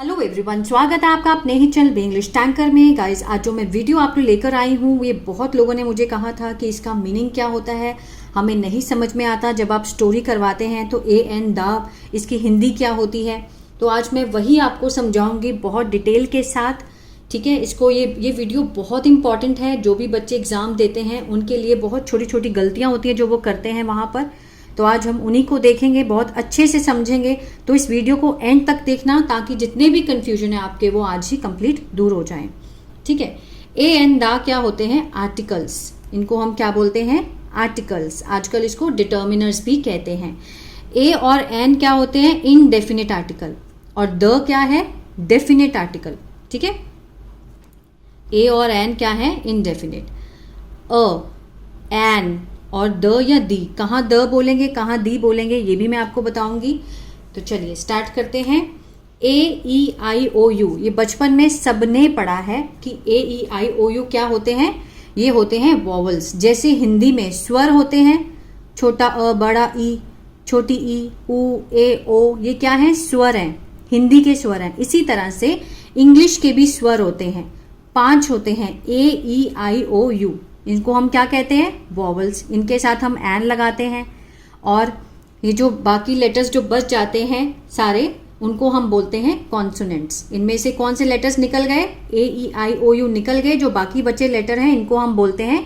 Hello everyone, स्वागत है आपका अपने ही चैनल इंग्लिश टैंकर में। गाइस, आज जो मैं वीडियो आप लोग लेकर आई हूँ, ये बहुत लोगों ने मुझे कहा था कि इसका मीनिंग क्या होता है, हमें नहीं समझ में आता। जब आप स्टोरी करवाते हैं तो ए एन द, इसकी हिंदी क्या होती है। तो आज मैं वही आपको समझाऊंगी बहुत डिटेल के साथ। ठीक है, इसको ये वीडियो बहुत इंपॉर्टेंट है। जो भी बच्चे एग्जाम देते हैं उनके लिए बहुत छोटी छोटी गलतियाँ होती हैं जो वो करते हैं वहाँ पर। तो आज हम उन्हीं को देखेंगे, बहुत अच्छे से समझेंगे। तो इस वीडियो को एंड तक देखना ताकि जितने भी कंफ्यूजन है आपके वो आज ही कंप्लीट दूर हो जाएं। ठीक है, ए एंड दा क्या होते हैं? आर्टिकल्स। इनको हम क्या बोलते हैं? आर्टिकल्स। आजकल इसको डिटर्मिनर्स भी कहते हैं। ए और एन क्या होते हैं? Indefinite article. और द क्या है? Definite article. ठीक है, ए और एन क्या है? इनडेफिनिट। एन और द या दी, कहाँ द बोलेंगे कहाँ दी बोलेंगे ये भी मैं आपको बताऊंगी। तो चलिए स्टार्ट करते हैं। ए ई आई ओ यू, ये बचपन में सबने पढ़ा है कि ए ई आई ओ यू क्या होते हैं? ये होते हैं वॉवल्स। जैसे हिंदी में स्वर होते हैं, छोटा अ, बड़ा ई, छोटी ई, उ, ए, ओ, ये क्या है? स्वर हैं, हिंदी के स्वर हैं। इसी तरह से इंग्लिश के भी स्वर होते हैं, 5 होते हैं। ए ई आई ओ यू, इनको हम क्या कहते हैं? वॉवल्स। इनके साथ हम एन लगाते हैं और ये जो बाकी लेटर्स जो बच जाते हैं सारे, उनको हम बोलते हैं कॉन्सोनेंट्स। इनमें से कौन से लेटर्स निकल गए? ए ई आई ओ यू निकल गए। जो बाकी बचे लेटर हैं इनको हम बोलते हैं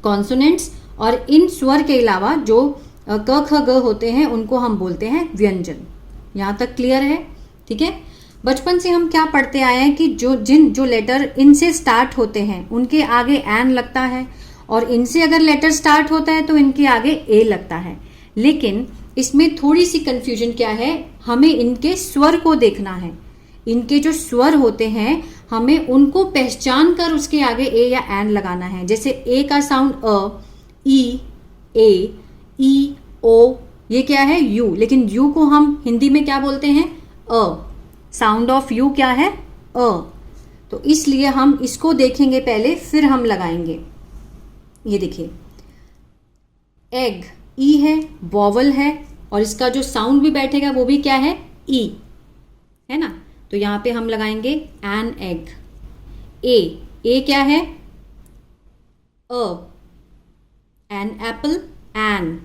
कॉन्सोनेंट्स। और इन स्वर के अलावा जो क ख ग होते हैं उनको हम बोलते हैं व्यंजन। यहाँ तक क्लियर है? ठीक है, बचपन से हम क्या पढ़ते आए हैं कि जो लेटर इनसे स्टार्ट होते हैं उनके आगे एन लगता है, और इनसे अगर लेटर स्टार्ट होता है तो इनके आगे ए लगता है। लेकिन इसमें थोड़ी सी कंफ्यूजन क्या है, हमें इनके स्वर को देखना है। इनके जो स्वर होते हैं हमें उनको पहचान कर उसके आगे ए या एन लगाना है। जैसे ए का साउंड अ, ई, ए, ई, ओ, ये क्या है? यू। लेकिन यू को हम हिंदी में क्या बोलते हैं? अ। साउंड ऑफ यू क्या है? अ। तो इसलिए हम इसको देखेंगे पहले, फिर हम लगाएंगे। ये देखिए, एग, ई है, वॉवल है, और इसका जो साउंड भी बैठेगा वो भी क्या है? ई है ना। तो यहां पे हम लगाएंगे एन एग। ए क्या है? अ। An apple, an.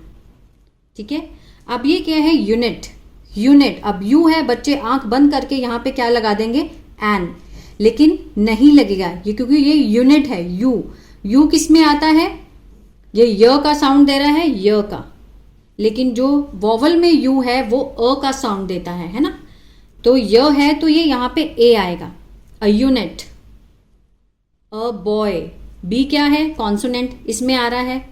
ठीक है, अब ये क्या है? यूनिट। यूनिट, अब यू है, बच्चे आंख बंद करके यहाँ पे क्या लगा देंगे? एन। लेकिन नहीं लगेगा ये, क्योंकि ये यूनिट है। यू, यू किस में आता है? ये य का साउंड दे रहा है, य का। लेकिन जो वॉवल में यू है वो अ का साउंड देता है ना। तो य है तो ये यहाँ पे ए आएगा, a unit. A boy, B क्या है? कॉन्सोनेंट, इसमें आ रहा है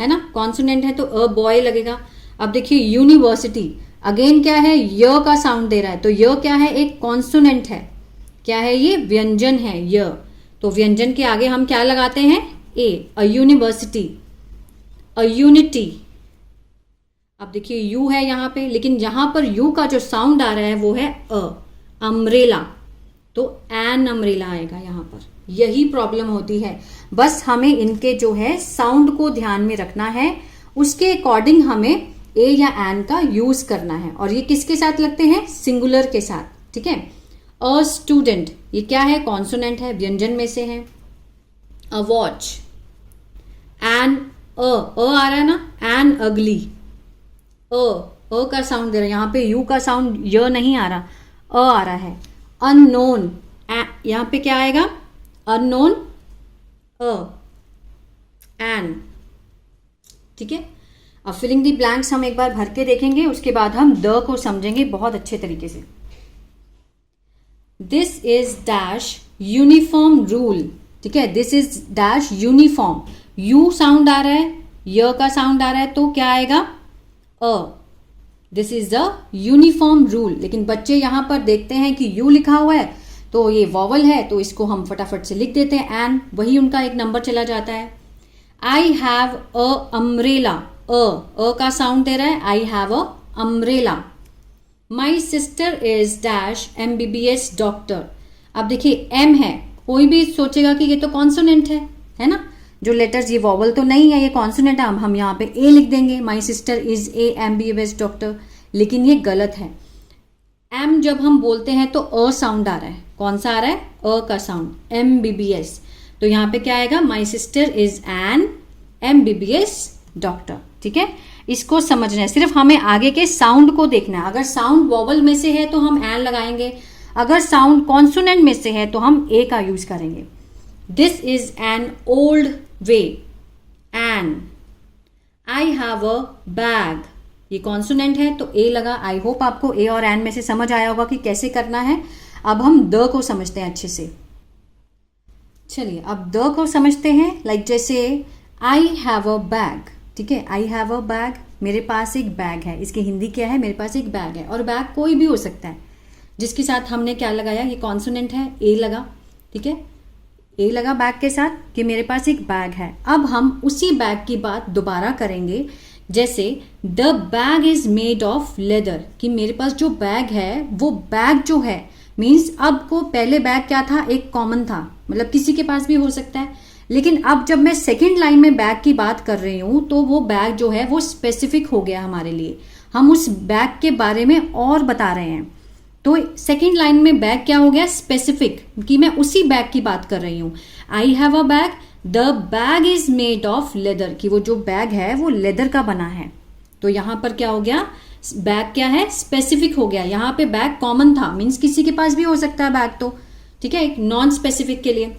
ना, कॉन्सोनेंट है तो अ बॉय लगेगा। अब देखिए यूनिवर्सिटी, अगेन क्या है? य का साउंड दे रहा है, तो य क्या है? एक कॉन्सोनेंट है। क्या है ये? व्यंजन है य। तो व्यंजन के आगे हम क्या लगाते हैं? A. A university, a unity. अब देखिए यू है यहाँ पे, लेकिन यहां पर यू का जो साउंड आ रहा है वो है अ। अम्ब्रेला, तो एन अम्ब्रेला आएगा यहाँ पर। यही प्रॉब्लम होती है। बस हमें इनके जो है साउंड को ध्यान में रखना है, उसके अकॉर्डिंग हमें ए या एन का यूज करना है। और ये किसके साथ लगते हैं? सिंगुलर के साथ। ठीक है, अ स्टूडेंट, ये क्या है? कॉन्सोनेंट है, व्यंजन में से है। अ वॉच, एन अ आ रहा है ना, एन अगली। अ का साउंड दे रहा है, यहाँ पे यू का साउंड य नहीं आ रहा, अ आ रहा है। अननोन, यहाँ पे क्या आएगा? अननोन, अ, एन। ठीक है, अब फिलिंग दी ब्लैंक्स हम एक बार भर के देखेंगे, उसके बाद हम द को समझेंगे बहुत अच्छे तरीके से। This is dash uniform rule. ठीक है, this is dash uniform. U sound आ रहा है, य का साउंड आ रहा है, तो क्या आएगा? A. This is the uniform rule. लेकिन बच्चे यहां पर देखते हैं कि यू लिखा हुआ है तो ये वॉवल है, तो इसको हम फटाफट से लिख देते हैं एन, वही उनका एक नंबर चला जाता है। आई हैव अ अम्ब्रेला, अ का साउंड दे रहा है, आई have a umbrella. My sister is dash MBBS doctor. अब देखिए एम है, कोई भी सोचेगा कि ये तो कॉन्सोनेंट है ना। जो लेटर्स, ये वॉवल तो नहीं है, ये कॉन्सोनेंट है। हम यहाँ पे ए लिख देंगे, my sister is a MBBS doctor. लेकिन ये गलत है। एम जब हम बोलते हैं तो अ साउंड आ रहा है, कौन सा आ रहा है, अ का साउंड, MBBS। तो यहाँ पे क्या आएगा, my sister is an MBBS doctor. ठीक है, इसको समझना है, सिर्फ हमें आगे के साउंड को देखना है। अगर साउंड वॉवल में से है तो हम एन लगाएंगे, अगर साउंड कॉन्सोनेंट में से है तो हम ए का यूज करेंगे। This is an old way, an. I have a bag, ये कॉन्सोनेंट है तो ए लगा। आई होप आपको ए और एन में से समझ आया होगा कि कैसे करना है। अब हम द को समझते हैं अच्छे से। चलिए अब द को समझते हैं। लाइक जैसे आई हैव अ बैग, ठीक है, आई हैव अ बैग, मेरे पास एक बैग है। इसकी हिंदी क्या है, मेरे पास एक बैग है। और बैग कोई भी हो सकता है, जिसके साथ हमने क्या लगाया, ये कॉन्सोनेंट है, ए लगा। ठीक है, ए लगा बैग के साथ कि मेरे पास एक बैग है। अब हम उसी बैग की बात दोबारा करेंगे। जैसे the bag is made of leather, कि मेरे पास जो बैग है वो बैग जो है मीन्स, अब को पहले बैग क्या था, एक कॉमन था, मतलब किसी के पास भी हो सकता है। लेकिन अब जब मैं सेकेंड लाइन में बैग की बात कर रही हूं तो वो बैग जो है वो स्पेसिफिक हो गया हमारे लिए, हम उस बैग के बारे में और बता रहे हैं। तो सेकेंड लाइन में बैग क्या हो गया, स्पेसिफिक, कि मैं उसी बैग की बात कर रही हूं। आई have a bag, the bag is made of leather, कि वो जो बैग है वो लेदर का बना है। तो यहां पर क्या हो गया, बैग क्या है, स्पेसिफिक हो गया। यहां पे बैग कॉमन था, मीन्स किसी के पास भी हो सकता है बैग, तो ठीक है, एक नॉन स्पेसिफिक के लिए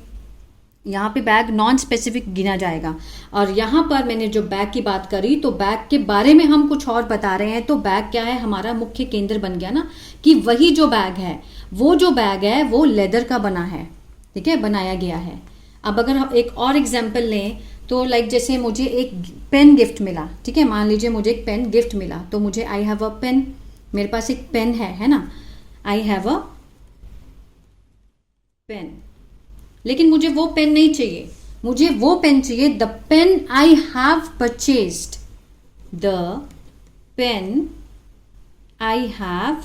यहाँ पे बैग नॉन स्पेसिफिक गिना जाएगा। और यहाँ पर मैंने जो बैग की बात करी तो बैग के बारे में हम कुछ और बता रहे हैं। तो बैग क्या है, हमारा मुख्य केंद्र बन गया ना, कि वही जो बैग है, वो जो बैग है वो लेदर का बना है। ठीक है, बनाया गया है। अब अगर हम एक और एग्जाम्पल लें तो लाइक जैसे मुझे एक पेन गिफ्ट मिला, ठीक है, मान लीजिए मुझे एक पेन गिफ्ट मिला, तो मुझे आई हैव अ पेन, मेरे पास एक पेन है ना, आई हैव अ पेन। लेकिन मुझे वो पेन नहीं चाहिए, मुझे वो पेन चाहिए, the pen I have purchased, the pen I have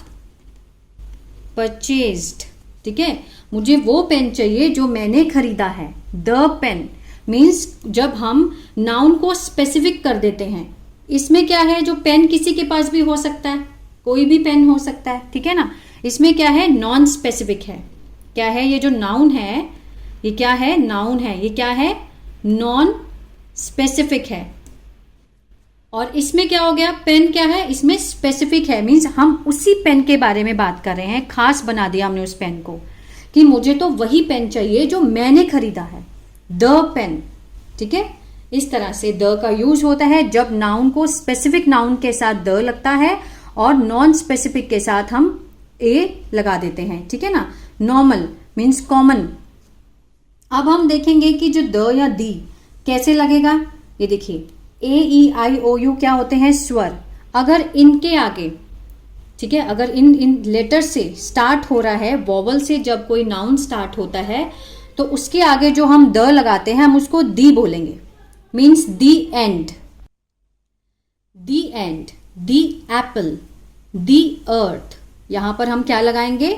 purchased. ठीक है, मुझे वो पेन चाहिए जो मैंने खरीदा है। द पेन मीन्स जब हम नाउन को स्पेसिफिक कर देते हैं। इसमें क्या है, जो पेन किसी के पास भी हो सकता है, कोई भी पेन हो सकता है, ठीक है ना। इसमें क्या है, नॉन स्पेसिफिक है। क्या है, ये जो नाउन है, ये क्या है, नाउन है, ये क्या है, नॉन स्पेसिफिक है। और इसमें क्या हो गया, पेन क्या है, इसमें स्पेसिफिक है, मीन्स हम उसी पेन के बारे में बात कर रहे हैं। खास बना दिया हमने उस पेन को, कि मुझे तो वही पेन चाहिए जो मैंने खरीदा है, द पेन। ठीक है, इस तरह से द का यूज होता है जब नाउन को स्पेसिफिक नाउन के साथ द लगता है और नॉन स्पेसिफिक के साथ हम ए लगा देते हैं। ठीक है ना, नॉर्मल मीन्स कॉमन। अब हम देखेंगे कि जो द या दी कैसे लगेगा। ये देखिए, ए ई आई ओ यू क्या होते हैं, स्वर। अगर इनके आगे, ठीक है, अगर इन लेटर से स्टार्ट हो रहा है, वॉवल से जब कोई नाउन स्टार्ट होता है तो उसके आगे जो हम द लगाते हैं हम उसको दी बोलेंगे, means the end, the end, the apple, the earth. यहां पर हम क्या लगाएंगे,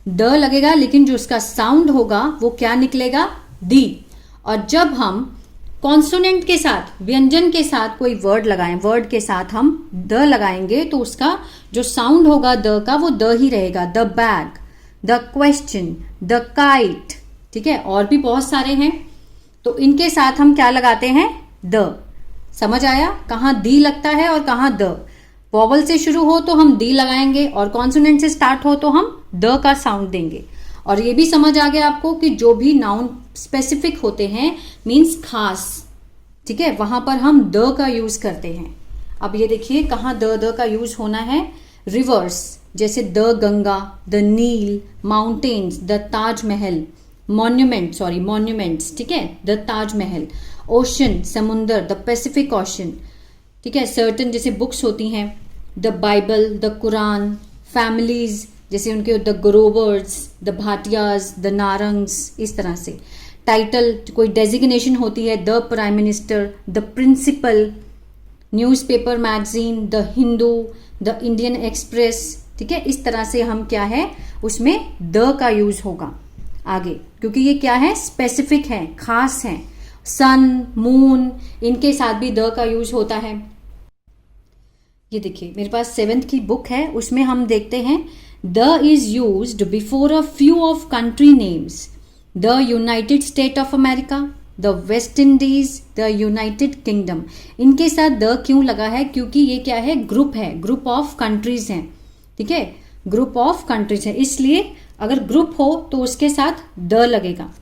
द लगेगा, लेकिन जो उसका साउंड होगा वो क्या निकलेगा, दी। और जब हम कॉन्सोनेंट के साथ, व्यंजन के साथ कोई वर्ड लगाएं, वर्ड के साथ हम द लगाएंगे तो उसका जो साउंड होगा द का वो द ही रहेगा। The bag, the question, the kite, ठीक है, और भी बहुत सारे हैं। तो इनके साथ हम क्या लगाते हैं, द। समझ आया, कहाँ दी लगता है और कहाँ द। वॉवल से शुरू हो तो हम दी लगाएंगे और कॉन्सोनेंट से स्टार्ट हो तो हम द का साउंड देंगे। और ये भी समझ आ गया आपको कि जो भी नाउन स्पेसिफिक होते हैं मीन्स खास, ठीक है, वहां पर हम द का यूज करते हैं। अब ये देखिए कहाँ द का यूज होना है, रिवर्स, जैसे the Ganga, the Nile, mountains, the Taj Mahal, monument, sorry monuments, ठीक है, द ताजमहल, ओशन, समुंदर, द पैसिफिक ओशन, ठीक है, सर्टन जैसे बुक्स होती हैं, the Bible, the Quran, families जैसे उनके the Grovers, the Bhatias, the Narangs, इस तरह से। टाइटल, कोई डेजिग्नेशन होती है, the prime minister, the principal, newspaper, magazine, the Hindu, the Indian Express, ठीक है, इस तरह से हम क्या है उसमें द का यूज होगा आगे, क्योंकि ये क्या है, स्पेसिफिक है, खास है। सन, मून, इनके साथ भी द का यूज होता है। ये देखिए मेरे पास 7th की बुक है, उसमें हम देखते हैं the is used before a few of country names, the United state of America, the West Indies, the United kingdom. इनके साथ द क्यों लगा है? क्योंकि ये क्या है, ग्रुप है, ग्रुप ऑफ कंट्रीज हैं, ठीक है, ग्रुप ऑफ कंट्रीज है, इसलिए अगर ग्रुप हो तो उसके साथ द लगेगा,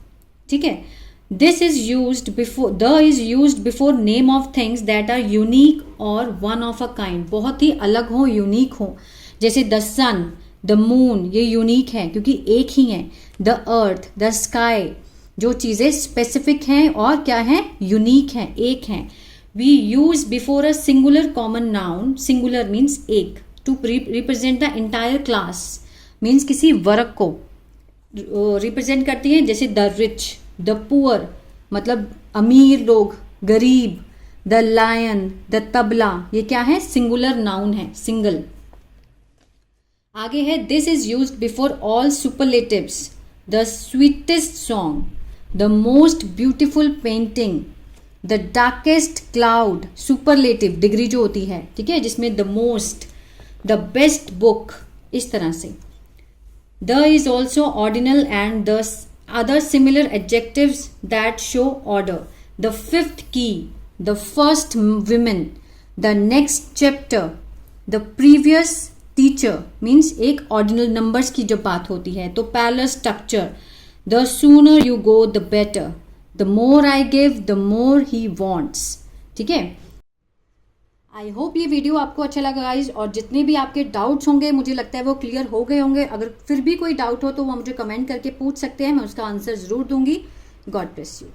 ठीक है। This is used before, the is used before name of things that are unique और वन ऑफ अ काइंड, बहुत ही अलग हो, यूनिक हो, जैसे द सन, द मून, ये यूनिक है क्योंकि एक ही है। द अर्थ, द स्काई, जो चीज़ें स्पेसिफिक हैं और क्या है, यूनिक हैं, एक हैं। We use before a singular common noun, singular means एक, to represent the entire class, means किसी वर्ग को रिप्रेजेंट करती है, जैसे द रिच, द पुअर मतलब अमीर लोग, गरीब, द लायन, द तबला, ये क्या है, सिंगुलर नाउन है, सिंगल। आगे है this is used before all superlatives, the sweetest song, the most beautiful painting, the darkest cloud, superlative degree जो होती है, ठीक है, जिसमें the most, the best book, इस तरह से। The is also ordinal and the other similar adjectives that show order, the fifth key, the first women, the next chapter, the previous teacher means एक ordinal numbers की जब बात होती है तो parallel structure, the sooner you go the better, the more I give the more he wants, ठीक है। I hope ये वीडियो आपको अच्छा लगा गाइज, और जितने भी आपके डाउट्स होंगे मुझे लगता है वो क्लियर हो गए होंगे। अगर फिर भी कोई डाउट हो तो वो मुझे कमेंट करके पूछ सकते हैं, मैं उसका आंसर ज़रूर दूंगी। God bless you.